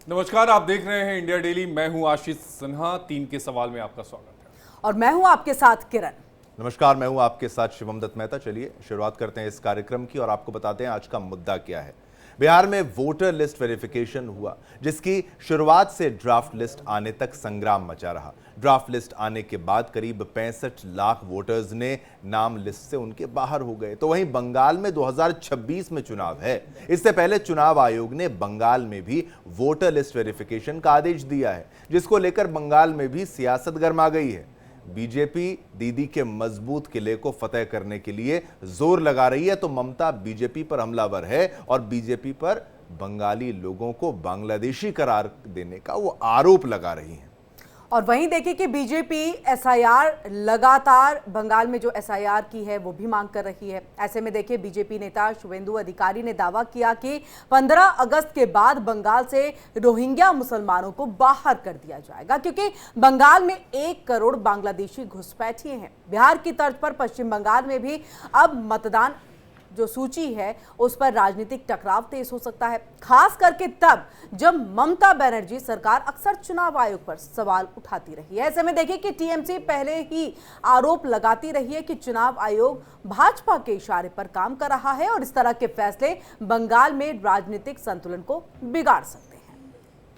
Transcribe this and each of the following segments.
नमस्कार, आप देख रहे हैं इंडिया डेली। मैं हूं आशीष सिन्हा। 3 के सवाल में आपका स्वागत है और मैं हूं आपके साथ किरण। नमस्कार, मैं हूं आपके साथ शिवम दत्त मेहता। चलिए शुरुआत करते हैं इस कार्यक्रम की और आपको बताते हैं आज का मुद्दा क्या है। बिहार में वोटर लिस्ट वेरिफिकेशन हुआ, जिसकी शुरुआत से ड्राफ्ट लिस्ट आने तक संग्राम मचा रहा। ड्राफ्ट लिस्ट आने के बाद करीब 65 लाख वोटर्स ने नाम लिस्ट से उनके बाहर हो गए। तो वहीं बंगाल में 2026 में चुनाव है। इससे पहले चुनाव आयोग ने बंगाल में भी वोटर लिस्ट वेरिफिकेशन का आदेश दिया है, जिसको लेकर बंगाल में भी सियासत गर्मा गई है। बीजेपी दीदी के मजबूत किले को फतेह करने के लिए जोर लगा रही है, तो ममता बीजेपी पर हमलावर है और बीजेपी पर बंगाली लोगों को बांग्लादेशी करार देने का वो आरोप लगा रही है। और वहीं देखिए कि बीजेपी एसआईआर लगातार बंगाल में जो एसआईआर की है वो भी मांग कर रही है। ऐसे में देखिए बीजेपी नेता शुवेंदु अधिकारी ने दावा किया कि 15 अगस्त के बाद बंगाल से रोहिंग्या मुसलमानों को बाहर कर दिया जाएगा, क्योंकि बंगाल में 1 करोड़ बांग्लादेशी घुसपैठिए हैं। बिहार की तर्ज पर पश्चिम बंगाल में भी अब मतदान जो सूची है उस पर राजनीतिक टकराव तेज हो सकता है, खास करके तब जब ममता बनर्जी सरकार अक्सर चुनाव आयोग पर सवाल उठाती रही है। ऐसे में देखिए कि टीएमसी पहले ही आरोप लगाती रही है कि चुनाव आयोग भाजपा के इशारे पर काम कर रहा है और इस तरह के फैसले बंगाल में राजनीतिक संतुलन को बिगाड़ सकते हैं।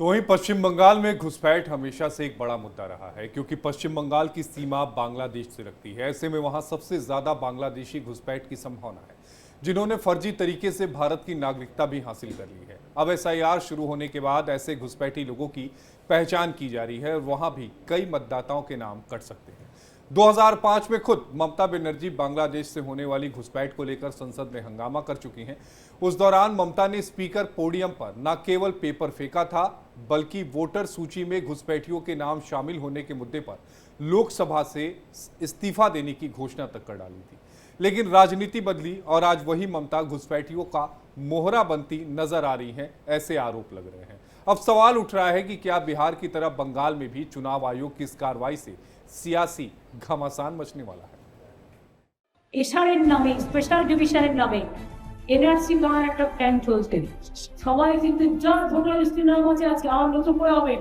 तो वहीं पश्चिम बंगाल में घुसपैठ हमेशा से एक बड़ा मुद्दा रहा है, क्योंकि पश्चिम बंगाल की सीमा बांग्लादेश से लगती है। ऐसे में वहां सबसे ज्यादा बांग्लादेशी घुसपैठ की संभावना है, जिन्होंने फर्जी तरीके से भारत की नागरिकता भी हासिल कर ली है। अब एसआईआर शुरू होने के बाद ऐसे घुसपैठी लोगों की पहचान की जा रही है और वहां भी कई मतदाताओं के नाम कट सकते हैं। 2005 में खुद ममता बनर्जी बांग्लादेश से होने वाली घुसपैठ को लेकर संसद में हंगामा कर चुकी हैं। उस दौरान ममता ने स्पीकर पोडियम पर न केवल पेपर फेंका था, बल्कि वोटर सूची में घुसपैठियों के नाम शामिल होने के मुद्दे पर लोकसभा से इस्तीफा देने की घोषणा तक कर डाली थी। लेकिन राजनीति बदली और आज वही ममता घुसपैठियों का मोहरा बनती नजर आ रही हैं, ऐसे आरोप लग रहे हैं। अब सवाल उठ रहा है कि क्या बिहार की तरह बंगाल में भी चुनाव आयोग की इस कार्रवाई से सियासी घमासान मचने वाला है। এসআরের নামে স্পেশাল ডিভিশনের নামে এনআরসি করার একটা প্ল্যান চলছে। সবাই কিন্তু যার ভোটার লিস্টের নাম আছে আজকে আর নতুন করে হবে,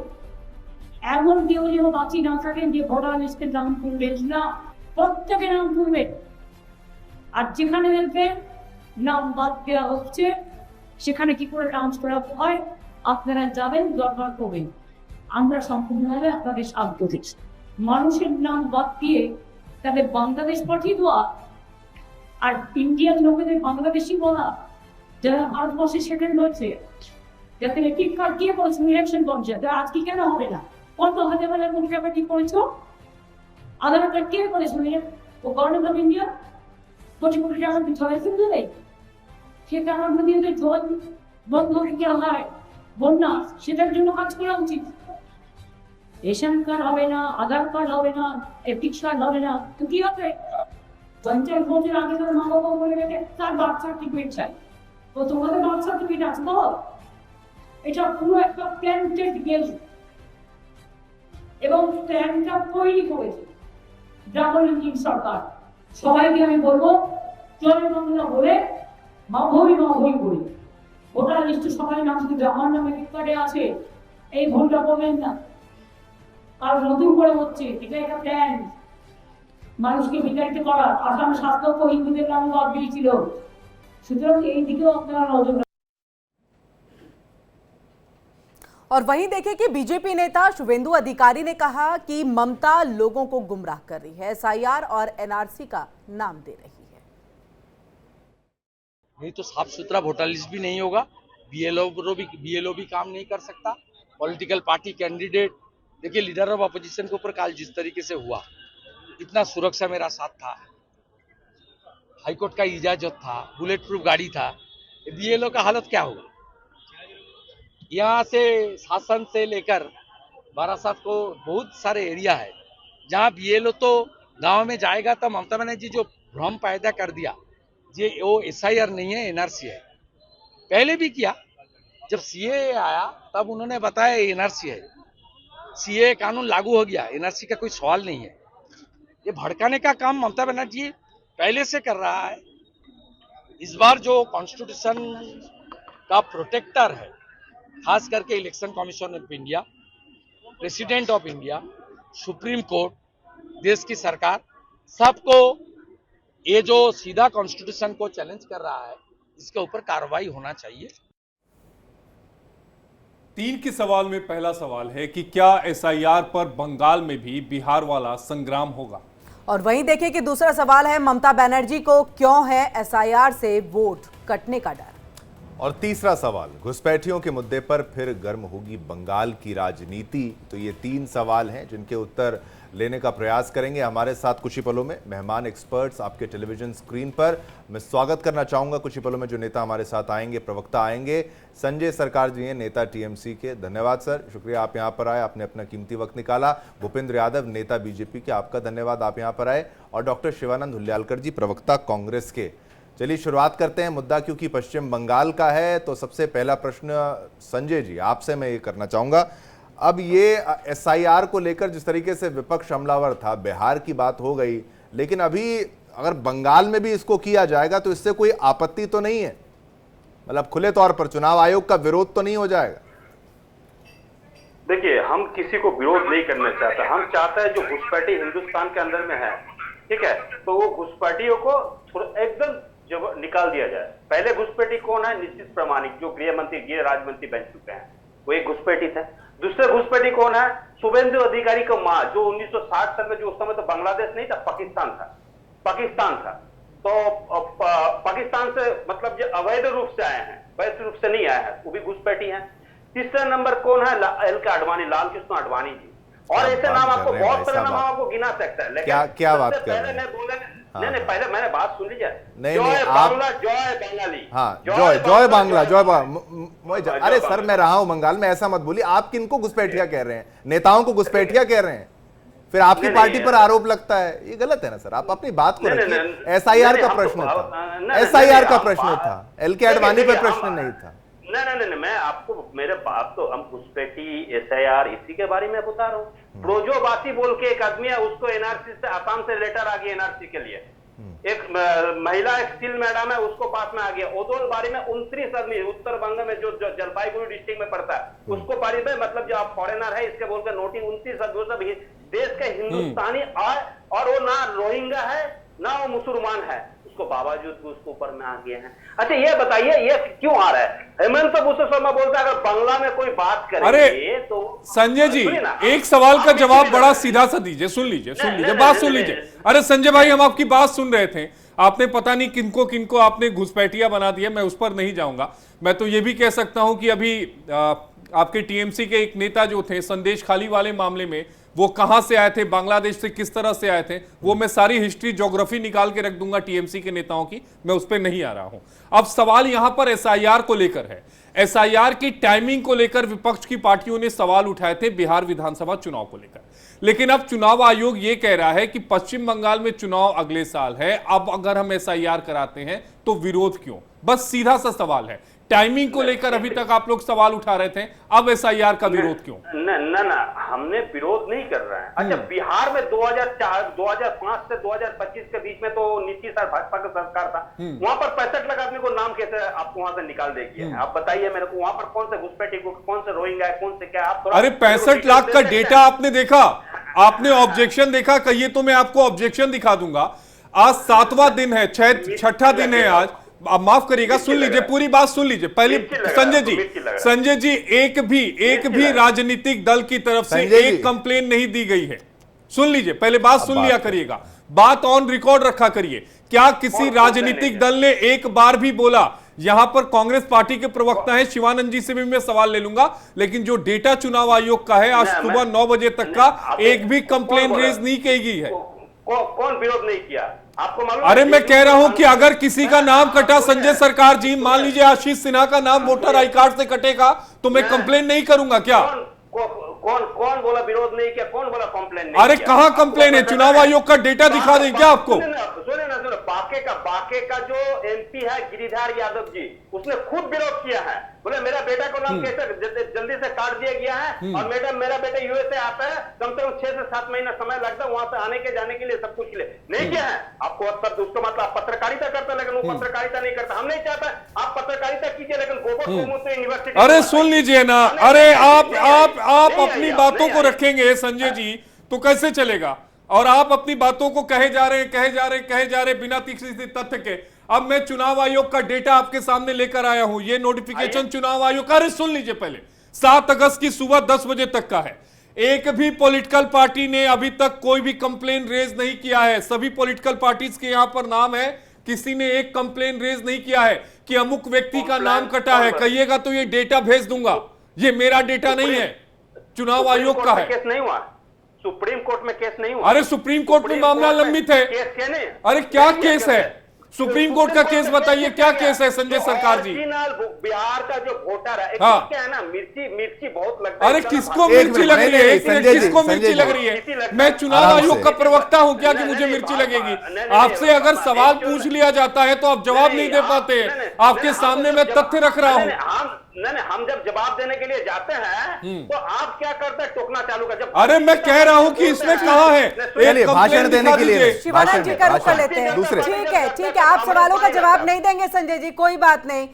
এমন কেউ যেন বাঁচি না থাকেন যে ভোটার লিস্টের নাম তুলবেন না, প্রত্যেকের নাম তুলবেন। আর যেখানে দেখবেন নাম বাদ দেওয়া হচ্ছে সেখানে কি করে ডান্স করা হয় আপনারা যাবেন, দরবার করবেন। আমরা সম্পূর্ণভাবে আপনাদের সাহায্য দিচ্ছি। মানুষের নাম বাদ দিয়ে তাদের বাংলাদেশ পাঠিয়ে দেওয়া আর ইন্ডিয়ান লোকেদের বাংলাদেশি বলা, যারা ভারতবর্ষে সেটেল হয়েছে, যাতে টিকিট কার্ড দিয়ে বলছে ইলেকশন করছে, আজকে কেন হবে না? কত হাজার হাজার কোটি টাকা ঠিক করেছো, আধার কার্ড কে করেছো? ও government of India crore crore টাকা বিছায় কিন্তু নেই। সেটা আমরা দিয়ে জল বন্ধ রেখে হয় বন্যা, সেটার জন্য কাজ করা উচিত। রেশন কার্ড হবে না, আধার কার্ড হবে না, এপিক কার্ড হবে না, তো কি হবে? পঞ্চায়েত ভোটের আগে তো মা বাবা বলে রেখে তার বার্থ সার্টিফিকেট চাই, তো তোমাদের বার্থ সার্টিফিকেট আছে তো? এটা পুরো একটা প্ল্যান্টেড গেল এবং প্ল্যানটা তৈরি করেছে ডাবল ইঞ্জিন সরকার। সবাইকে আমি বলবো চলে বাংলা বলে মা ভই করি। ভোটার লিস্টে সবাই নাম শুধু আমার নামে কার্ডে আছে, এই ভোটটা পাবেন না। আর নতুন করে হচ্ছে এটা একটা প্ল্যান মানুষকে বিতাড়িত করার। আসাম শাসক হিন্দুদের নামে বাদ দিয়েছিল, সুতরাং এই দিকেও আপনারা নজর। और वहीं देखिए कि बीजेपी नेता शुवेंदु अधिकारी ने कहा कि ममता लोगों को गुमराह कर रही है, एसआईआर और एनआरसी का नाम दे रही है। नहीं तो साफ सुथरा वोटर लिस्ट भी नहीं होगा, बीएलओ भी काम नहीं कर सकता। पॉलिटिकल पार्टी कैंडिडेट देखिए, लीडर ऑफ अपोजिशन के ऊपर काल जिस तरीके से हुआ, इतना सुरक्षा मेरा साथ था, हाईकोर्ट का इजाजत था, बुलेट प्रूफ गाड़ी था, बीएलओ का हालत क्या होगा? यहाँ से शासन से लेकर बारासात को बहुत सारे एरिया है जहाँ बीएलओ तो गांव में जाएगा, तो ममता बनर्जी जो भ्रम पैदा कर दिया, ये वो एसआईआर नहीं है, एनआरसी है। पहले भी किया, जब सीए आया तब उन्होंने बताया एनआरसी है। सीए कानून लागू हो गया, एनआरसी का कोई सवाल नहीं है। ये भड़काने का काम ममता बनर्जी पहले से कर रहा है। इस बार जो कॉन्स्टिट्यूशन का प्रोटेक्टर है खास करके election commission of India, president of India, supreme court, देश की सरकार, सबको ये जो सीधा कॉन्स्टिट्यूशन को चैलेंज कर रहा है इसके ऊपर कार्रवाई होना चाहिए। 3 के सवाल में पहला सवाल है कि क्या एसआईआर पर बंगाल में भी बिहार वाला संग्राम होगा? और वहीं देखिए कि दूसरा सवाल है, ममता बनर्जी को क्यों है एसआईआर से वोट कटने का डर? और तीसरा सवाल, घुसपैठियों के मुद्दे पर फिर गर्म होगी बंगाल की राजनीति। तो ये 3 सवाल हैं जिनके उत्तर लेने का प्रयास करेंगे। हमारे साथ कुछ ही पलों में मेहमान एक्सपर्ट्स आपके टेलीविजन स्क्रीन पर। मैं स्वागत करना चाहूंगा कुछ ही पलों में जो नेता हमारे साथ आएंगे, प्रवक्ता आएंगे। संजय सरकार जी हैं, नेता टीएमसी के। धन्यवाद सर, शुक्रिया आप यहाँ पर आए, आपने अपना कीमती वक्त निकाला। भूपेंद्र यादव, नेता बीजेपी के, आपका धन्यवाद, आप यहाँ पर आए। और डॉक्टर शिवानंद हुल्ल्यालकर जी, प्रवक्ता कांग्रेस के। चलिए शुरुआत करते हैं। मुद्दा क्योंकि पश्चिम बंगाल का है तो सबसे पहला प्रश्न संजय जी आपसे मैं ये करना चाहूंगा। अब ये एसआईआर को लेकर जिस तरीके से विपक्ष हमलावर था, बिहार की बात हो गई, लेकिन अभी अगर बंगाल में भी इसको किया जाएगा तो इससे कोई आपत्ति तो नहीं है? मतलब खुले तौर पर चुनाव आयोग का विरोध तो नहीं हो जाएगा? देखिए, हम किसी को विरोध नहीं करना चाहते। हम चाहते हैं जो घुसपैठी हिंदुस्तान के अंदर में है, ठीक है, तो वो घुसपैठियों को थोड़ा एकदम जब निकाल दिया जाए। पहले घुसपैठी कौन है? निश्चित प्रामाणिक, जो गृह मंत्री, गृह राज्य मंत्री बन चुके हैं, वो एक घुसपैठी थे। दूसरे घुसपैठी कौन है? शुभेंदु अधिकारी का मां, जो 1960 साल में, जो उस समय तो बांग्लादेश नहीं था, पाकिस्तान था। तो पाकिस्तान से मतलब जो अवैध रूप से आए हैं, वैध रूप से नहीं आए हैं, वो भी घुसपैठी है। तीसरा नंबर कौन है? एल.के. आडवाणी, लाल कृष्ण आडवाणी जी। और ऐसे नाम आपको बहुत सारे नाम आपको गिना सकता है, लेकिन क्या बात कर रहे हैं? नहीं, पहले मैंने बात सुन लीजिए। नहीं, जय आप बांग्ला, जय बंगाली। हाँ, जय बांग्ला, अरे सर, मैं रहा हूं बंगाल में, ऐसा मत बोलिए। आप किनको घुसपैठिया कह रहे हैं? नेताओं को घुसपैठिया कह रहे हैं, फिर आपकी पार्टी पर आरोप लगता है। ये गलत है ना सर, आप अपनी बात को रखिए। एसआईआर का प्रश्न था, एसआईआर का प्रश्न था, एल.के. आडवाणी पर प्रश्न नहीं था। नहीं, मैं आपको, मेरे बात तो, हम घुसपैठी, एसआईआर, इसी के बारे में बता रहा हूँ। ब्रोजोबासी बोल के एक आदमी है, उसको एनआरसी से, आसाम से लेटर आ गया एनआरसी के लिए। एक महिला, एक स्किल मैडम है, उसको पास में आ गया। ओदोल बारी में 29 आदमी, उत्तर बंग में जो जलपाईगुड़ी डिस्ट्रिक्ट में पड़ता है, उसको बारी में, मतलब जो आप फॉरेनर है इसके बोलकर नोटिंग 29 आदमी, सब देश के हिंदुस्तानी आए, और वो ना रोहिंगा है ना वो मुसलमान है, उसको बावजूद उसको ऊपर में आ गए हैं। अच्छा ये बताइए, ये क्यों आ रहा है? हेमंत विश्व शर्मा बोलता है अगर बांग्ला में कोई बात करेंगे तो। संजय जी, एक सवाल का जवाब बड़ा सीधा सा दीजिए। सुन लीजिए, बात सुन लीजिए। अरे संजय भाई, हम आपकी बात सुन रहे थे। आपने पता नहीं किनको किनको आपने घुसपैठिया बना दिया, मैं उस पर नहीं जाऊंगा। मैं तो ये भी कह सकता हूं कि अभी आपके टीएमसी के एक नेता जो थे, संदेश खाली वाले मामले में, वो कहां से आए थे, बांग्लादेश से किस तरह से आए थे, वो मैं सारी हिस्ट्री, ज्योग्राफी निकाल के रख दूंगा टीएमसी के नेताओं की, मैं उस पर नहीं आ रहा हूं। अब सवाल यहां पर एसआईआर को लेकर है। एसआईआर की टाइमिंग को लेकर विपक्ष की पार्टियों ने सवाल उठाए थे बिहार विधानसभा चुनाव को लेकर, लेकिन अब चुनाव आयोग यह कह रहा है कि पश्चिम बंगाल में चुनाव अगले साल है, अब अगर हम एसआईआर कराते हैं तो विरोध क्यों? बस सीधा सा सवाल है। टाइमिंग को लेकर अभी तक आप लोग सवाल उठा रहे थे, अब एसआईआर का विरोध क्यों? ना, हमने विरोध नहीं कर रहे हैं। अच्छा, बिहार में 2005 से 2025 के बीच में तो नीतीश और भाजपा का सरकार था, वहां पर 65 लाख आदमी को नाम कैसे आपको वहां से निकाल देगी? आप बताइए मेरे को, वहां पर कौन से घुसपैठी को, कौन से रोहिंगा है, कौन से क्या? आप थोड़ा, अरे 65 लाख का डेटा आपने देखा? आपने ऑब्जेक्शन देखा? कहिए तो मैं आपको ऑब्जेक्शन दिखा दूंगा। आज 7वां दिन है, 6ठा दिन है आज। आप माफ करिएगा, सुन लीजिए, पूरी बात सुन लीजिए पहले। संजय जी, एक भी राजनीतिक दल की तरफ से एक कंप्लेन नहीं दी गई है। सुन लीजिए, पहले बात सुन लिया करिएगा, बात ऑन रिकॉर्ड रखा करिए। क्या किसी राजनीतिक दल ने एक बार भी बोला? यहां पर कांग्रेस पार्टी के प्रवक्ता हैं, शिवानंद जी से भी मैं सवाल ले लूंगा, लेकिन जो डेटा चुनाव आयोग का है, आज सुबह 9 बजे तक का एक भी कंप्लेन रेज नहीं की गई है। कौन विरोध नहीं किया आपको मालूम? अरे मैं कह रहा हूं कि अगर किसी का नाम कटा, संजय सरकार जी, मान लीजिए आशीष सिन्हा का नाम वोटर आई कार्ड से कटेगा, तो मैं कंप्लेन नहीं करूंगा क्या? कौन बोला विरोध नहीं किया? कौन बोला कंप्लेन नहीं? अरे कहां कंप्लेन है? चुनाव आयोग का डेटा दिखा दें क्या आपको? सुने ना, बाके का जो एमपी है गिरिधार यादव जी, उसने खुद विरोध किया है। बोले मेरा बेटा को नाम कैसे जल्दी से काट दिया गया है, और मैडम मेरा बेटा यूएसए आता है, कम से कम 6 से 7 महीना समय लगता है वहां से आने के जाने के लिए, सब कुछ के लिए नहीं किया है। आपको सब उसको मतलब आप पत्रकारिता करते, लेकिन वो पत्रकारिता नहीं करता। हम नहीं चाहता आप पत्रकारिता कीजिए, लेकिन गोबर यूनिवर्सिटी। अरे सुन लीजिए ना, अरे आप अपनी बातों को रखेंगे संजय जी तो कैसे चलेगा? और आप अपनी बातों को कहे जा रहे बिना किसी तथ्य के। अब मैं चुनाव आयोग का डेटा आपके सामने लेकर आया हूं, ये नोटिफिकेशन चुनाव आयोग का, अरे सुन लीजिए पहले, 7 अगस्त की सुबह 10 बजे तक का है। एक भी पॉलिटिकल पार्टी ने अभी तक कोई भी कंप्लेन रेज नहीं किया है। सभी पॉलिटिकल पार्टीज के यहां पर नाम है, किसी ने एक कंप्लेन रेज नहीं किया है कि अमुक व्यक्ति का नाम कटा है। कहिएगा तो ये डेटा भेज दूंगा, ये मेरा डेटा नहीं है, चुनाव आयोग का है। केस नहीं हुआ, सुप्रीम कोर्ट में केस नहीं हुआ। अरे सुप्रीम कोर्ट में मामला लंबित है। केस क्या नहीं? अरे क्या केस है? सुप्रीम कोर्ट का केस बताइए, क्या केस है संजय सरकार जी? बिहार का जो वोटर है, हाँ। क्या है ना, मिर्ची बहुत लगता है। अरे किसको मिर्ची लग रही है? एक मिनट, किसको मिर्ची लग रही है? मैं चुनाव आयोग का प्रवक्ता हूं क्या कि मुझे मिर्ची लगेगी? आपसे अगर सवाल पूछ लिया जाता है तो आप जवाब नहीं दे पाते। आपके सामने मैं तथ्य रख रहा हूं। नहीं, हम जब जवाब देने के लिए जाते हैं तो आप क्या करते हैं, टोकना चालू कर। जब अरे मैं कह रहा हूं कि इसमें कहा है, चलिए भाषण देने के लिए शिवानंद जी का रुख कर लेते हैं। दूसरे ठीक है, आप सवालों का जवाब नहीं देंगे संजय जी, कोई बात नहीं।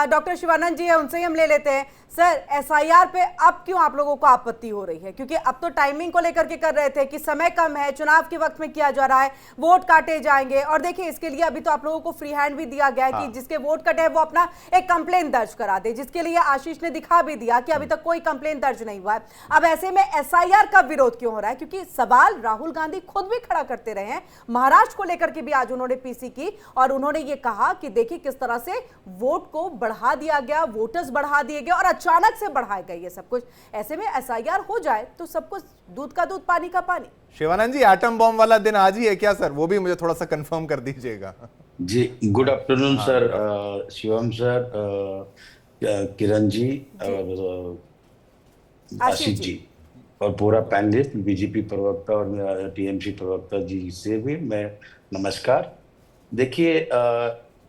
डॉक्टर शिवानंद जी है, उनसे ही हम ले लेते हैं। सर, एसआईआर पे अब क्यों आप लोगों को आपत्ति हो रही है? क्योंकि अब तो टाइमिंग को लेकर के कर रहे थे कि समय कम है, चुनाव के वक्त में किया जा रहा है, वोट काटे जाएंगे। और देखिए इसके लिए अभी तो आप लोगों को फ्री हैंड भी दिया गया है कि जिसके वोट कटे हैं वो अपना एक कंप्लेन दर्ज करा दे, जिसके लिए आशीष ने दिखा भी दिया कि अभी तक कोई कंप्लेन दर्ज नहीं हुआ है। अब ऐसे में एसआईआर का विरोध क्यों हो रहा है? क्योंकि सवाल राहुल गांधी खुद भी खड़ा करते रहे हैं। महाराष्ट्र को लेकर के भी आज उन्होंने पीसी की और उन्होंने ये कहा कि देखिए किस तरह से वोट को बढ़ा दिया गया, वोटर्स बढ़ा दिए गए और अचानक से बढ़ाया गया ये सब कुछ। ऐसे में एसआईआर हो जाए तो सब कुछ दूध का दूध पानी का पानी। शिवानंद जी, एटम बॉम्ब वाला दिन आज ही है क्या सर? वो भी मुझे थोड़ा सा कंफर्म कर दीजिएगा। जी, good afternoon sir, Shivam sir, Kiran ji और आशीष जी और पूरा पैनलिस्ट, बीजेपी प्रवक्ता और टीएमसी प्रवक्ता जी से भी मैं नमस्कार। देखिए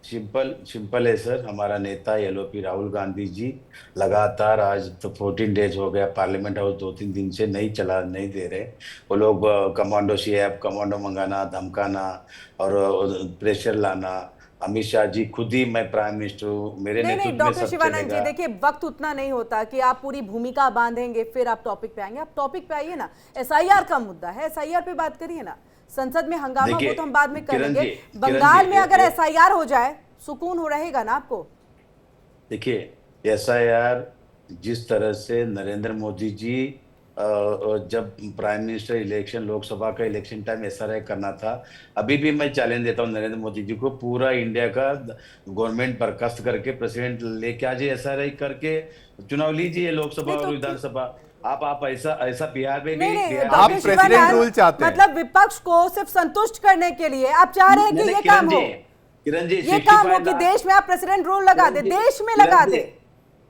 सिंपल है सर, हमारा नेता एलओपी राहुल गांधी जी लगातार आज तो 14 डेज हो गया, पार्लियामेंट हाउस 2-3 दिन से नहीं दे रहे। वो लोग कमांडो सीएफ, कमांडो मंगाना, धमकाना और प्रेशर लाना। अमित शाह जी खुद ही, मैं प्राइम मिनिस्टर हूँ, मेरे नेतृत्व में सब चलेगा। डॉक्टर शिवानंद जी, देखिए वक्त उतना नहीं होता कि आप पूरी भूमिका बांधेंगे फिर आप टॉपिक पे आएंगे। आप टॉपिक पे आइए ना, एसआईआर का मुद्दा है, एसआईआर पे बात करिए ना। संसद में हंगामा को तो हम बाद में करेंगे। बंगाल में अगर एसआईआर हो जाए सुकून हो रहेगा ना आपको? देखिए एसआईआर जिस तरह से नरेंद्र मोदी जी जब प्राइम मिनिस्टर इलेक्शन, लोकसभा का इलेक्शन टाइम एसआईआर करना था, अभी भी मैं चैलेंज देता हूं नरेंद्र मोदी जी को, पूरा इंडिया का गवर्नमेंट बर्खास्त करके प्रेसिडेंट लेके आ जाइए, एसआईआर करके चुनाव लीजिए लोकसभा और विधानसभा। आप ऐसा बिहार में नहीं, आप प्रेसिडेंट रूल चाहते हैं, मतलब विपक्ष को सिर्फ संतुष्ट करने के लिए आप चाह रहे हैं कि ये काम हो, किरण जी, ये काम हो कि देश में आप प्रेसिडेंट रूल लगा दे, देश में लगा दे।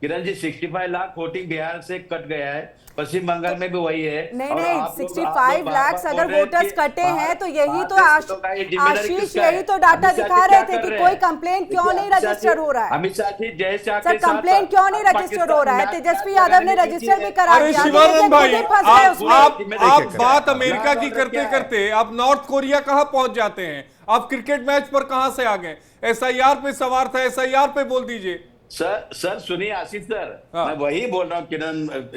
किरण जी 65 लाख वोटिंग बिहार से कट गया है, पश्चिम बंगाल में भी वही है। नहीं 65 लाख अगर वोटर्स कटे हैं तो यही तो आशीष यही तो डाटा दिखा रहे थे कि कोई कंप्लेंट क्यों नहीं रजिस्टर हो रहा है। अमित शाह जी जैसे सर कंप्लेंट क्यों नहीं रजिस्टर हो रहा है? तेजस्वी यादव ने रजिस्टर भी करा दिया। शिवानंद भाई, आप बात अमेरिका की करते करते आप नॉर्थ कोरिया कहां पहुंच जाते हैं? आप क्रिकेट मैच पर कहां से आ गए? एसआईआर पे सवार था, एसआईआर पे बोल दीजिए। सर सुनिए आशीष सर, हाँ। मैं वही बोल रहा हूँ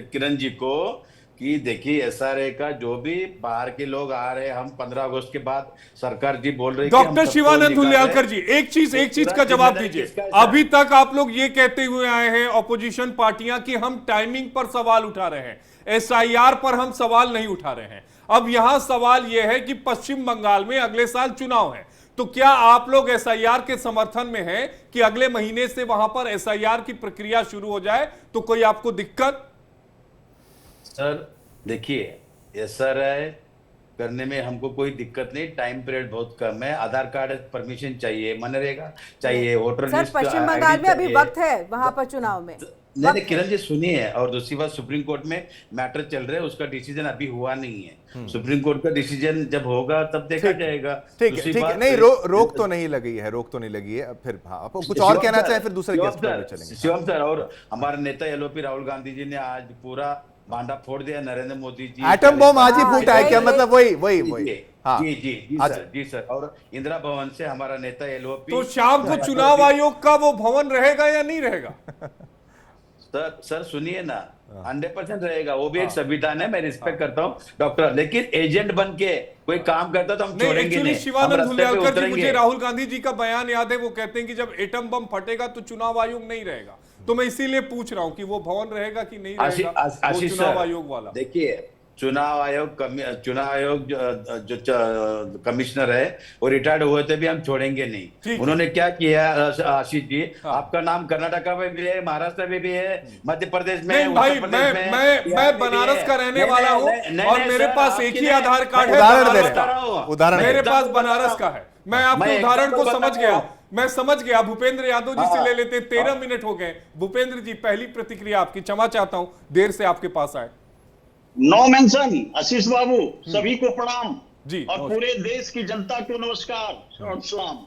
किरण जी को कि देखिए एसआरए का जो भी बाहर के लोग आ रहे हैं, हम 15 अगस्त के बाद सरकार जी बोल रही है। डॉक्टर शिवानंद हुल्यालकर जी, एक चीज का जवाब दीजिए। अभी तक आप लोग ये कहते हुए आए हैं ऑपोजिशन पार्टियां कि हम टाइमिंग पर सवाल उठा रहे हैं, एसआईआर पर हम सवाल नहीं उठा रहे हैं। अब यहां सवाल यह है कि पश्चिम बंगाल में अगले साल चुनाव है, तो क्या आप लोग एसआईआर के समर्थन में हैं कि अगले महीने से वहां पर एसआईआर की प्रक्रिया शुरू हो जाए? तो कोई आपको दिक्कत? सर देखिए एसआरआई करने में हमको कोई दिक्कत नहीं, टाइम पीरियड बहुत कम है। आधार कार्ड परमिशन चाहिए, मनरेगा चाहिए, वोटर सर लिस्ट पश्चिम बंगाल में अभी वक्त है वहां पर चुनाव में। नहीं किरण जी सुनिए, और दूसरी बात सुप्रीम कोर्ट में मैटर चल रहा है, उसका डिसीजन अभी हुआ नहीं है। सुप्रीम कोर्ट का डिसीजन जब होगा तब देखा जाएगा। ठीक दूसरी है बात नहीं, रोक तो नहीं लगी है, रोक तो नहीं लगी है। फिर हाँ, आप कुछ और कहना चाहें फिर दूसरे गेस्ट पर भी चलेंगे। शिवम सर, और हमारे नेता एलओपी राहुल गांधी जी ने आज पूरा भांडा फोड़ दिया नरेंद्र मोदी जी। एटम बम आज ही फूटा है क्या? मतलब वही हाँ जी जी जी सर। और इंदिरा भवन से हमारा नेता एलओपी, तो शाम को चुनाव आयोग का वो भवन रहेगा या नहीं रहेगा? सर सुनिए ना, 100% रहेगा। वो भी एक संविधान है, मैं रिस्पेक्ट करता हूँ डॉक्टर, लेकिन एजेंट बन के कोई काम करता तो हम छोड़ेंगे नहीं। शिवानंद हुलियालकर जी, मुझे राहुल गांधी जी का बयान याद है, वो कहते हैं कि जब एटम बम फटेगा तो चुनाव आयोग नहीं रहेगा। तो मैं इसीलिए पूछ रहा हूं कि वो भवन रहेगा कि नहीं रहेगा वो चुनाव आयोग वाला। देखिए चुनाव आयोग जो कमिश्नर है वो रिटायर्ड हुए थे भी हम छोड़ेंगे नहीं। उन्होंने क्या किया आशीष जी, आपका नाम कर्नाटका में भी है, महाराष्ट्र में भी है, मध्य प्रदेश में, भाई मैं बनारस का रहने वाला हूँ और मेरे पास एक ही आधार कार्ड है, उदाहरण मेरे पास बनारस का है। मैं आपके उदाहरण को समझ गया, मैं समझ गया। भूपेंद्र यादव जी से ले लेते, 13 मिनट हो गए। भूपेंद्र जी पहली प्रतिक्रिया आपकी, क्षमा चाहता हूं देर से आपके पास आए। नो मेंशन आशीष बाबू, सभी को प्रणाम जी, और पूरे देश की जनता को नमस्कार और सलाम।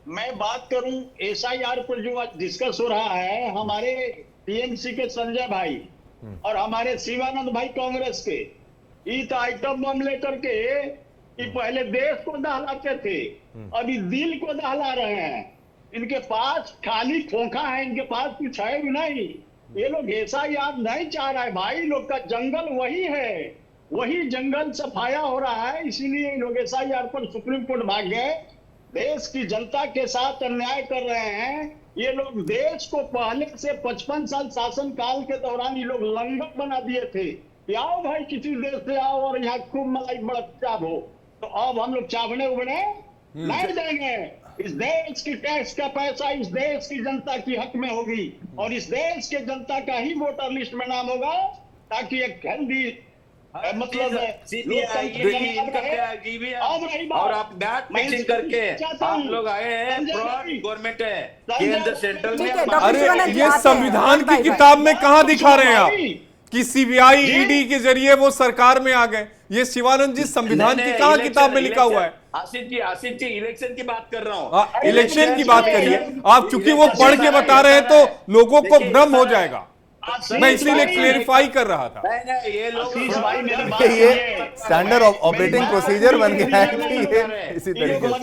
मैं बात करूं एसआईआर पर जो आज डिस्कस हो रहा है, हमारे टीएमसी के संजय भाई और हमारे शिवानंद भाई कांग्रेस के, ये तो आइटम बम लेकर के कि पहले देश को दहलाते थे, अभी दिल को दहला रहे हैं। इनके पास खाली खोखा है, इनके पास कुछ है भी नहीं। ये लोग ऐसा याद नहीं चाह रहा है भाई, लोग का जंगल वही है, वही जंगल सफाया हो रहा है। इसीलिए लोग एसआईआर पर सुप्रीम कोर्ट भाग गए। देश की जनता के साथ अन्याय कर रहे हैं ये लोग। देश को पहले से 55 साल शासन काल के दौरान ये लोग लंगर बना दिए थे कि आओ भाई किसी देश से आओ और यहाँ खूब मलाई बड़ा चाव हो। तो अब हम लोग चावने उबने नहीं देंगे। इस देश की टैक्स का पैसा इस देश की जनता की हक में होगी और इस देश के जनता का ही वोटर लिस्ट में नाम होगा, ताकि एक हेल्दी मतलब और आप बैट मिक्सिंग करके आप लोग आए हैं, फ्रॉड गवर्नमेंट है केंद्र सेंट्रल में। अरे ये संविधान की किताब में कहां दिखा रहे हैं आप कि सीबीआई ईडी के जरिए वो सरकार में आ गए? ये शिवानंद जी संविधान की कहां किताब में लिखा हुआ है? आशीष जी इलेक्शन की बात कर रहा हूँ। इलेक्शन की बात करिए आप, चूंकि वो पढ़ के बता रहे हैं तो लोगों को भ्रम हो जाएगा। मैं इसीलिए क्लेरिफाई कर रहा था। ये लोग ये स्टैंडर्ड ऑपरेटिंग प्रोसीजर बन गया है कि ये इसी तरीके से।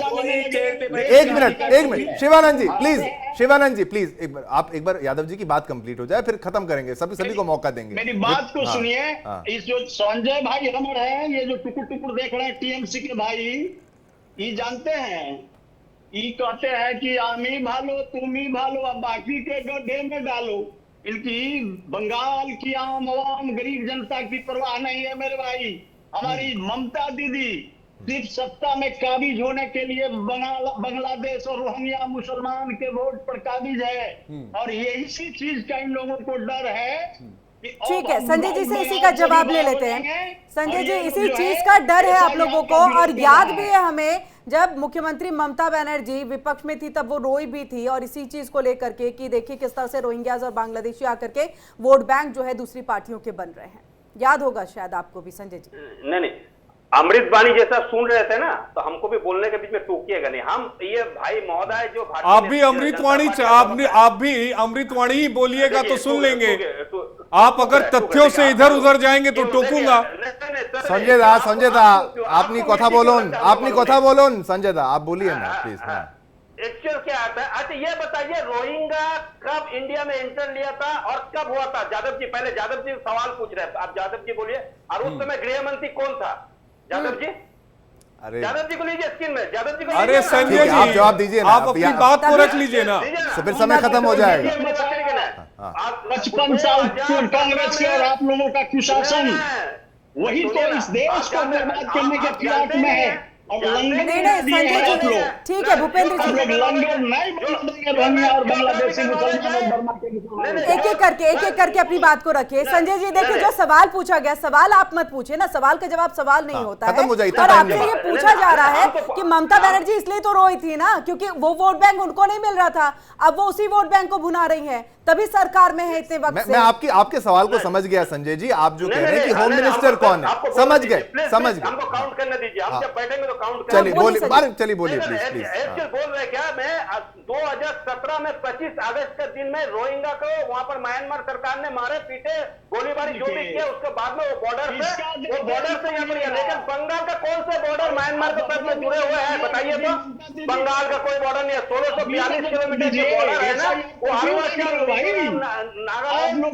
एक minute Shivanand ji please, Shivanand ji please आप एक बार यादव जी की बात कंप्लीट हो जाए फिर खत्म करेंगे, सभी को मौका देंगे। मेरी बात को सुनिए। इस जो संजय भाई हमारे हैं, ये जो टुकुर टुकुर देख रहे हैं टीएमसी के भाई, ये जानते हैं, ये कहते हैं कि आम ही भालो तुम ही भालो अब बाकी के गड्ढे में डालो। इनकी बंगाल की आम आवाम गरीब जनता की परवाह नहीं है मेरे भाई। हमारी ममता दीदी सिर्फ सत्ता में काबिज होने के लिए बांग्लादेश और रोहिंग्या मुसलमान के वोट पर काबिज है और यही सी चीज का इन लोगों को डर है। ठीक है, संजय जी से इसी का जवाब ले लेते हैं। संजय जी इसी चीज का डर है आप लोगों को, और याद भी है हमें जब मुख्यमंत्री ममता बनर्जी विपक्ष में थी तब वो रोई भी थी और इसी चीज को लेकर के कि देखिए किस तरह से रोहिंग्याज और बांग्लादेशी आकर के वोट बैंक जो है दूसरी पार्टियों के बन रहे हैं। याद होगा शायद आपको भी संजय जी। नहीं अमृत वाणी जैसा सुन रहे थे ना, तो हमको भी बोलने के बीच में टोकिएगा नहीं। हम ये भाई महोदय जो आप भी अमृतवाणी आप भी अमृतवाणी ही बोलिएगा तो सुन लेंगे। आप अगर तथ्यों से इधर उधर जाएंगे तो टोकूंगा। संजय दा आपनी कथा बोलोन संजय दा आप बोलिए ना प्लीज। एक्चुअल क्या आता है? अच्छा ये बताइए, रोहिंग्या कब इंडिया में एंटर लिया था और कब हुआ था? यादव जी, पहले यादव जी सवाल पूछ रहे हैं, आप यादव जी बोलिए। और उस समय गृह मंत्री कौन था? यादव जी, अरे यादव जी को लीजिए स्क्रीन में, यादव जी को। अरे संजय जी आप जवाब दीजिए ना, आप अपनी बात को रख लीजिए ना, तो फिर समय खत्म हो जाएगा। 55 साल कांग्रेस के और आप लोगों का कुशासन वही तो इस देश को बर्बाद करने के फिराक में है। और लंगर नहीं दिए संजय हैं आप जी लोग। ठीक है भूपेंद्र आप जी लोग लंगर नहीं बना देंगे रोहिंग्या और बांग्लादेशी मुसलमान और बर्मा के मुसलमान। एक एक करके अपनी बात को रखिए। संजय जी देखिए जो सवाल पूछा गया, सवाल आप मत पूछिए ना, सवाल का जवाब सवाल नहीं होता खत्म हो जाए, है। इतना और टाइम आपसे नहीं। ये पूछा जा रहा है कि ममता बनर्जी इसलिए तो रोई थी ना क्योंकि वो वोट बैंक उनको नहीं मिल रहा था, अब वो उसी वोट बैंक को भुना रही है, तभी सरकार में है इतने वक्त से। मैं आपके सवाल को समझ गया संजय जी। आप जो कह रहे हैं कि होम मिनिस्टर कौन है, समझ गए समझ गए। हमको काउंट करने दीजिए, हम जब बैठेंगे तो काउंट चलिए बोलिए संजय। बोलिए प्लीज प्लीज। एक्चुअल बोल रहे क्या, मैं 2017 में 25 अगस्त के दिन में रोहिंग्या को वहां पर म्यांमार सरकार ने मारे पीटे गोलीबारी जो भी किया, उसके बाद में वो बॉर्डर से यहाँ पर, लेकिन बंगाल का कौन से बॉर्डर म्यांमार के साथ में जुड़े हुए हैं बताइए तो? बंगाल का कोई बॉर्डर नहीं है। 1642 किलोमीटर जो बॉर्डर है ना वो अरुणाचल, नागालैंड और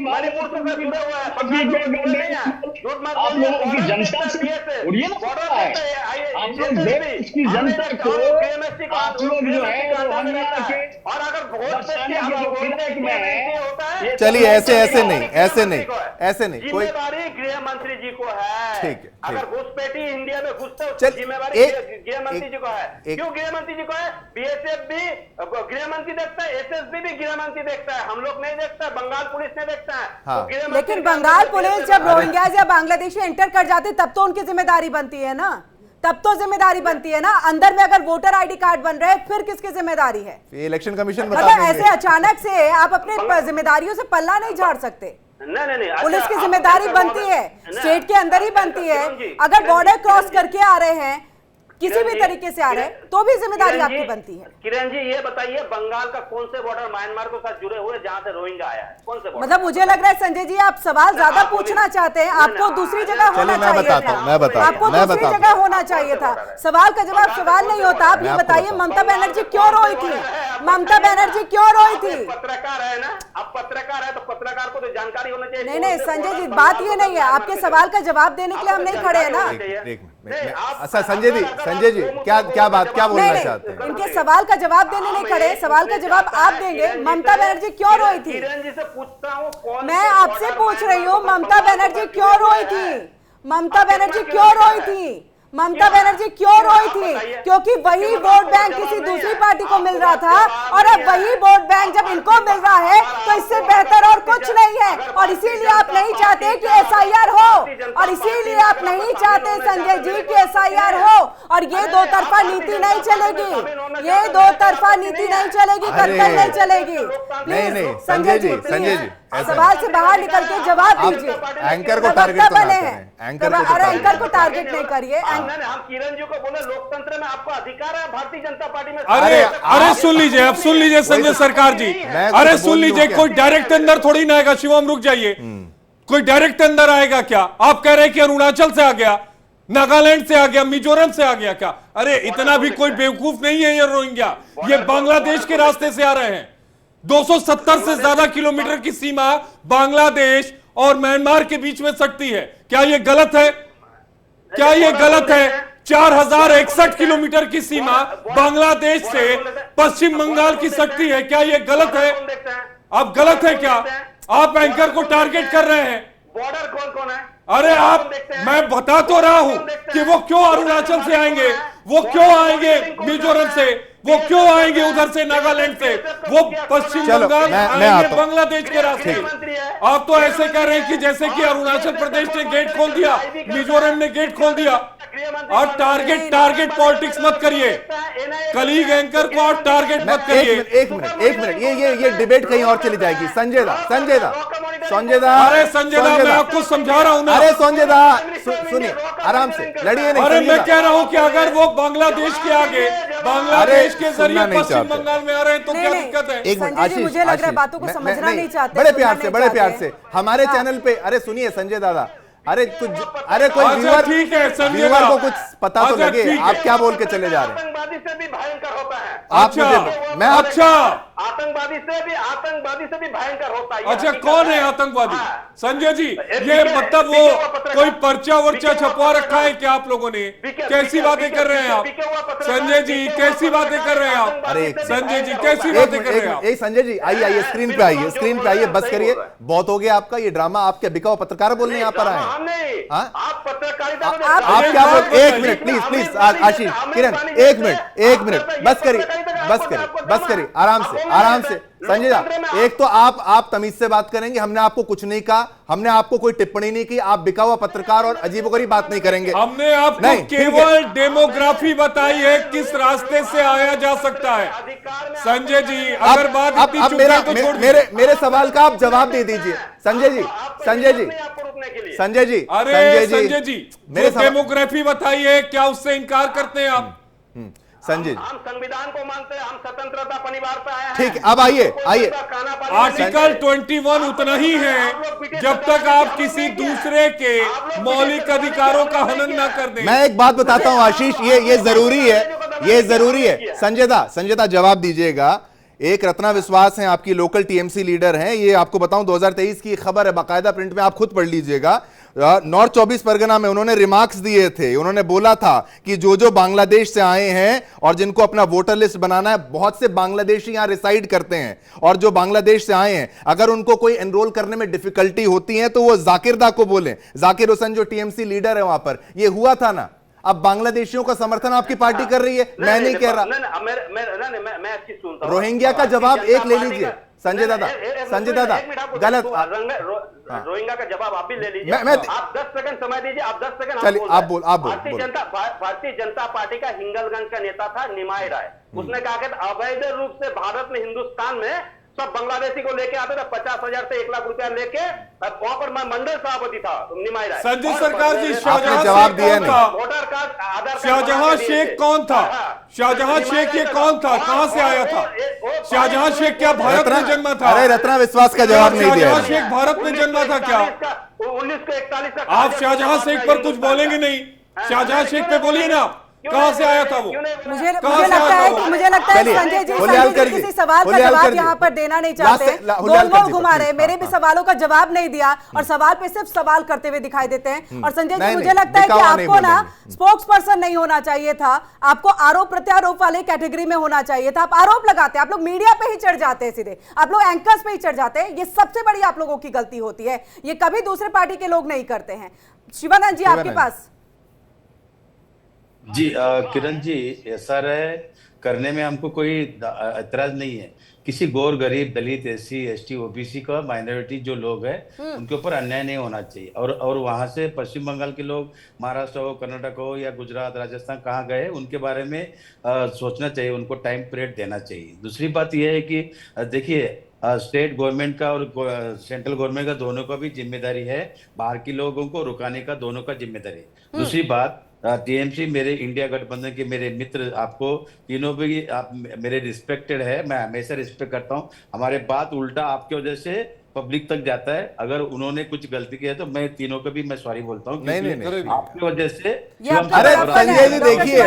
मणिपुर से जुड़े हुए हैं। आप लोगों की जनता से उड़िए ना पता है। आप लोग देश की जनता को आप लोग जो है रोहिंग्या के और अगर चलिए ऐसे नहीं कोई जिम्मेदारी गृह मंत्री जी को है। ठीक है। अगर घुसपैठी इंडिया में घुसते चल, उसकी जिम्मेदारी गृह मंत्री जी को है। क्यों गृह मंत्री जी को है? बीएसएफ भी गृह मंत्री देखता है, एसएसबी भी गृह मंत्री देखता है, हम लोग नहीं देखता, बंगाल पुलिस नहीं देखता है। हाँ। तो गृह मंत्री लेकिन बंगाल पुलिस जब रोहिंग्या या बांग्लादेशी एंटर कर जाते तब तो उनकी जिम्मेदारी बनती है ना, तब तो जिम्मेदारी बनती है ना। अंदर में अगर वोटर आईडी कार्ड बन रहे हैं फिर किसकी जिम्मेदारी है? इलेक्शन कमीशन बता मतलब देंगे। ऐसे अचानक से आप अपने जिम्मेदारियों से पल्ला नहीं झाड़ सकते। नहीं पुलिस की जिम्मेदारी बनती है, स्टेट के अंदर ही बनती है। अगर बॉर्डर क्रॉस करके आ रहे हैं, किसी भी तरीके से आ रहे हैं, तो भी जिम्मेदारी आपकी बनती है। किरण जी ये बताइए, बंगाल का कौन से बॉर्डर म्यांमार के साथ जुड़े हुए जहां से रोहिंग्या आया है? कौन से बॉर्डर? मतलब मुझे लग रहा है संजय जी आप सवाल ज्यादा पूछना चाहते हैं, आपको दूसरी जगह होना चाहिए था। आपको दूसरी जगह होना चाहिए था। सवाल का जवाब सवाल नहीं होता। आप ये बताइए ममता बनर्जी क्यों रोई थी? ममता बनर्जी क्यों रोई थी? पत्रकार है ना, आप पत्रकार है तो पत्रकार को तो जानकारी होना चाहिए। नहीं संजय जी बात ये नहीं है, आपके सवाल का जवाब देने के लिए हम नहीं खड़े हैं ना। अच्छा संजय जी क्या बोलना चाहते हैं? इनके सवाल का जवाब देने नहीं खड़े, सवाल का जवाब आप देंगे। ममता बनर्जी क्यों रोई थी? किरण जी से पूछता हूँ, मैं आपसे पूछ रही हूँ ममता बनर्जी क्यों रोई थी? ममता बनर्जी क्यों रोई थी? ममता बनर्जी क्यों रोई थी? क्योंकि वही वोट बैंक किसी दूसरी पार्टी को मिल रहा था और अब वही वोट बैंक जब इनको मिल रहा है तो इससे बेहतर और कुछ नहीं है। और इसीलिए आप नहीं चाहते कि एसआईआर हो, और इसीलिए आप नहीं चाहते संजय जी कि एसआईआर हो। और ये दो तरफा नीति नहीं चलेगी, ये दो तरफा नीति नहीं चलेगी, कतई नहीं चलेगी। नहीं संजय जी सवाल से बाहर निकल के जवाब दीजिए। एंकर को टारगेट बने हैं, एंकर को टारगेट नहीं करिए। हम किरण जी को बोले लोकतंत्र में आपको अधिकार है भारतीय जनता पार्टी में। अरे सुन लीजिए, अब सुन लीजिए संजय सरकार जी, अरे सुन लीजिए, कोई डायरेक्ट अंदर थोड़ी ना आएगा। शिवम रुक जाइए, कोई डायरेक्ट अंदर आएगा क्या? आप कह रहे हैं कि अरुणाचल से आ गया, नागालैंड से आ गया, मिजोरम से आ गया क्या? अरे इतना भी कोई बेवकूफ नहीं है ये रोहिंग्या, ये बांग्लादेश के रास्ते से आ रहे हैं। 270 से ज्यादा किलोमीटर की सीमा बांग्लादेश और म्यांमार के बीच में सटती है। क्या ये गलत है? क्या ये गलत है? 4061 किलोमीटर की सीमा बांग्लादेश से पश्चिम बंगाल की सटती है। क्या ये गलत है? आप गलत है क्या? आप एंकर को टारगेट कर रहे हैं। बॉर्डर कौन है? अरे आप, मैं बता तो रहा हूं कि वो क्यों अरुणाचल से आएंगे, वो क्यों आएंगे मिजोरम से, वो क्यों आएंगे उधर से नागालैंड से, वो पश्चिम बंगाल आएंगे बांग्लादेश के रास्ते। आप तो ऐसे कह रहे हैं कि जैसे कि अरुणाचल प्रदेश ने गेट खोल दिया, मिजोरम ने गेट खोल दिया। और टारगेट पॉलिटिक्स मत करिए, कलीग एंकर को आप टारगेट मत करिए। एक मिनट ये डिबेट कहीं और चली जाएगी। संजय दा अरे संजय दा मैं आपको समझा रहा हूं ना। अरे संजय दा सुनिए, आराम से लड़िए नहीं। अरे मैं कह रहा हूं कि अगर वो बांग्लादेश के आगे, बांग्लादेश के जरिए पश्चिम बंगाल में आ रहे हैं तो क्या दिक्कत है? एक मिनट आशीष, मुझे लग रहा है बातों को समझना नहीं चाहते। बड़े प्यार से हमारे चैनल पे, अरे सुनिए संजय दादा, अरे कोई ठीक है व्यूअर को कुछ पता तो लगे, आप क्या बोल के चले जा रहे हैं? आतंकवादी से भी भयंकर होता है। आप मुझे, मैं अच्छा आतंकवादी से भी भयंकर होता है। ये अच्छा, हकीकत कौन है आतंकवादी? हाँ। संजय जी, एक ये बीके- मतलब बीके हुआ वो पत्रकार- कोई पर्चा वर्चा बीके हुआ छपवा रखा है पत्रकार- क्या आप लोगों ने? बीके- कैसी बीके- बातें बीके- कर रहे हैं आप? बीके हुआ पत्रकार- संजय जी, बीके हुआ कैसी बातें कर रहे हैं आप? आतंकवादी अरे से भी संजय जी, भयंकर कैसी होता है। बातें कर रहे हैं आप? संजय जी आइए स्क्रीन पे आइए, स्क्रीन पे आइए, बस करिए, बहुत हो गया आपका ये ड्रामा। आप क्या बिका हुआ पत्रकार बोलने यहाँ पर आए हैं? हाँ? आप पत्रकारिता में- आप क्या बोल, एक मिनट प्लीज आशीष, किरण, एक मिनट, बस करिए आराम से। संजय जी, एक तो आप तमीज से बात करेंगे, हमने आपको कुछ नहीं कहा, हमने आपको कोई टिप्पणी नहीं की, आप बिका हुआ पत्रकार और अजीबोगरीब बात नहीं करेंगे। हमने आपको नहीं, ठीक है। केवल डेमोग्राफी बताई है, किस रास्ते से आया जा सकता है। संजय जी, अगर बात इतनी अब चुप है तो छोड़ दीजिए। मेरे सवाल का आप जवाब दे दीजिए। संजय जी अरे संजय जी, मेरे जो डेमोग्राफी बताई है, क्या उससे इनकार करते हैं आप? संजय जी, हम संविधान को मानते हैं, हम स्वतंत्रता परिवार पे आए हैं। ठीक है, अब आइए। आर्टिकल 21 उतना ही है जब तक आप किसी दूसरे के मौलिक अधिकारों का हनन न कर दें। मैं एक बात बताता हूं आशीष, ये जरूरी है। संजय दा जवाब दीजिएगा। एक रत्ना विश्वास हैं, आपकी लोकल टीएमसी लीडर हैं, ये आपको बताऊं 2023 की खबर है, बाकायदा प्रिंट में, आप खुद पढ़ लीजिएगा। नॉर्थ 24 परगना में उन्होंने रिमार्क्स दिए थे, उन्होंने बोला था कि जो बांग्लादेश से आए हैं और जिनको अपना वोटर लिस्ट बनाना है, बहुत से बांग्लादेशी यहां रिसाइड करते हैं, और जो बांग्लादेश से आए हैं अगर उनको कोई एनरोल करने में डिफिकल्टी होती है तो वो जाकिर दा को बोलें। जाकिर हुसैन जो टीएमसी लीडर है वहां पर, ये हुआ था ना। अब बांग्लादेशियों का समर्थन आपकी पार्टी कर रही है, मैं नहीं कह रहा। मैं अच्छी सुनता हूं। रोहिंग्या का जवाब एक ले लीजिए संजय दादा, गलत। रोहिंग्या का जवाब आप भी ले लीजिए। मैं आप 10 सेकंड समय दीजिए, आप 10 सेकंड। चलिए, आप बोल। भारतीय जनता पार्टी का हिंगलगंज का नेता था निमाई राय। उसने कहा कि अवैध रूप से भारत में, हिंदुस्तान में सब बांग्लादेशी को लेके आते थे, 50,000 से 1 लाख रुपया लेके। वहां पर मैं मंडल सभापति था निमाई राय। संजय सरकार जी, आपने जवाब दिया नहीं। वोटर कार्ड, आधार कार्ड, शाहजहां शेख कौन था? शाहजहां शेख ये कौन था? कहां से आया था? शाहजहां शेख क्या भारत में जन्मा था? अरे रत्ना विश्वास का जवाब नहीं दिया। शाहजहां शेख भारत में जन्मा था क्या? 1941 का। आप शाहजहां शेख पर कुछ बोलेंगे नहीं? शाहजहां शेख पे बोलिए ना, कहां से आया था वो? मुझे लगता है संजय जी किसी सवाल का जवाब यहाँ पर देना नहीं चाहते, गोल घुमा रहे, मेरे भी सवालों का जवाब नहीं दिया और सवाल पे सिर्फ सवाल करते हुए दिखाई देते हैं। और संजय जी, मुझे लगता है कि आपको ना स्पोक्स पर्सन नहीं होना चाहिए था, आपको आरोप प्रत्यारोप वाले कैटेगरी में होना चाहिए था। आप आरोप लगाते हैं, आप लोग मीडिया पे ही चढ़ जाते हैं, सीधे आप लोग एंकर्स पे ही चढ़ जाते हैं। ये सबसे बड़ी आप लोगों की गलती होती है, ये कभी दूसरे पार्टी के लोग नहीं करते हैं। शिवानंद जी, आपके पास। जी किरण जी, ऐसा रहे करने में हमको कोई एतराज नहीं है। किसी गौर गरीब दलित एससी एसटी ओबीसी का माइनॉरिटी जो लोग हैं उनके ऊपर अन्याय नहीं होना चाहिए। और वहां से पश्चिम बंगाल के लोग महाराष्ट्र हो, कर्नाटक हो या गुजरात राजस्थान कहाँ गए उनके बारे में सोचना चाहिए, उनको टाइम पीरियड देना चाहिए। दूसरी बात यह है कि देखिए स्टेट गवर्नमेंट का और सेंट्रल गवर्नमेंट का दोनों का भी जिम्मेदारी है, बाहर के लोगों को रुकाने का दोनों का जिम्मेदारी है। दूसरी बात, टीएमसी मेरे इंडिया गठबंधन के मेरे मित्र, आपको तीनों भी आप मेरे रिस्पेक्टेड है, मैं हमेशा रिस्पेक्ट करता हूं। हमारे बात उल्टा आपके वजह से पब्लिक तक जाता है। अगर उन्होंने कुछ गलती की है तो मैं तीनों को भी मैं सॉरी बोलता हूँ, नहीं। आपकी वजह से। अरे संजय जी देखिए,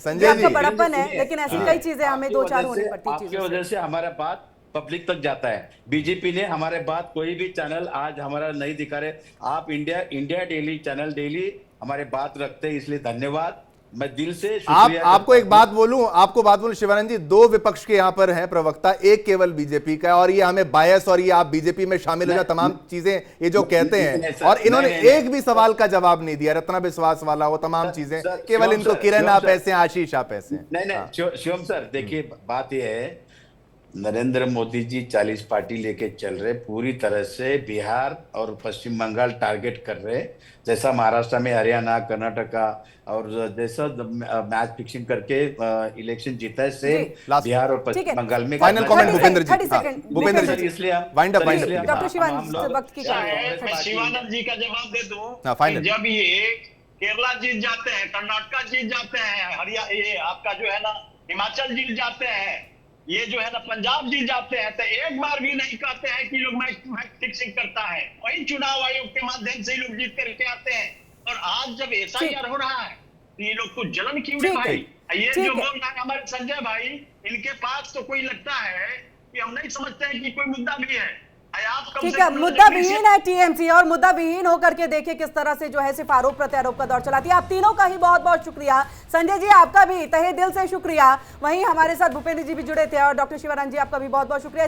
संजय जी बड़प्पन है, लेकिन ऐसी कई चीजें हमें दो चार होनी पड़ती है। आपकी वजह से हमारा बात पब्लिक तक जाता है। बीजेपी ने हमारे बात कोई भी चैनल आज हमारा नहीं दिखा रहे। आप इंडिया डेली चैनल डेली हमारे बात रखते हैं, इसलिए धन्यवाद। मैं दिल से आपको एक बात बोलूं शिवानंद जी, 2 विपक्ष के यहां पर हैं प्रवक्ता, एक केवल बीजेपी का, और ये हमें बायस और ये आप बीजेपी में शामिल हो जाए तमाम चीजें ये जो कहते हैं, और इन्होंने एक भी सवाल का जवाब नहीं दिया। रत्ना विश्वास वाला वो तमाम चीजें, केवल इनको किरण आप ऐसे, आशीष आप ऐसे। नहीं शिवम सर, देखिए बात यह है, नरेंद्र मोदी जी 40 पार्टी लेके चल रहे, पूरी तरह से बिहार और पश्चिम बंगाल टारगेट कर रहे, जैसा महाराष्ट्र में, हरियाणा, कर्नाटका और जैसा मैच फिक्सिंग करके इलेक्शन जीता है, सेम बिहार और पश्चिम बंगाल में। फाइनल कमेंट भूपेंद्र जी, इसलिए वाइंड अप डॉक्टर शिवानंद जी का जवाब दे दूं। जब ये केरला जीत जाते हैं, कर्नाटका जीत जाते हैं, हरियाणा, ये आपका जो है ना हिमाचल जीत जाते हैं, ये जो है ना पंजाब जीत जाते हैं, तो एक बार भी नहीं कहते हैं कि लोग मैच फिक्सिंग करता है। वही चुनाव आयोग के माध्यम से लोग जीत करके आते हैं। और आज जब एसआईआर हो रहा है तो ये लोग को जलन क्यों है भाई? ये जो बोल रहा है हमारे संजय भाई, इनके पास तो कोई लगता है कि हम नहीं समझते हैं कि कोई मुद्दा भी है। आप कम ठीक से है, कम मुद्दा विहीन है टीएमसी, और मुद्दा विहीन होकर के देखिए किस तरह से जो है सिर्फ आरोप प्रत्यारोप का दौर चलाती है। आप तीनों का ही बहुत बहुत शुक्रिया। संजय जी आपका भी तहे दिल से शुक्रिया। वहीं हमारे साथ भूपेंद्र जी भी जुड़े थे, और डॉक्टर शिवानंद जी आपका भी बहुत बहुत शुक्रिया।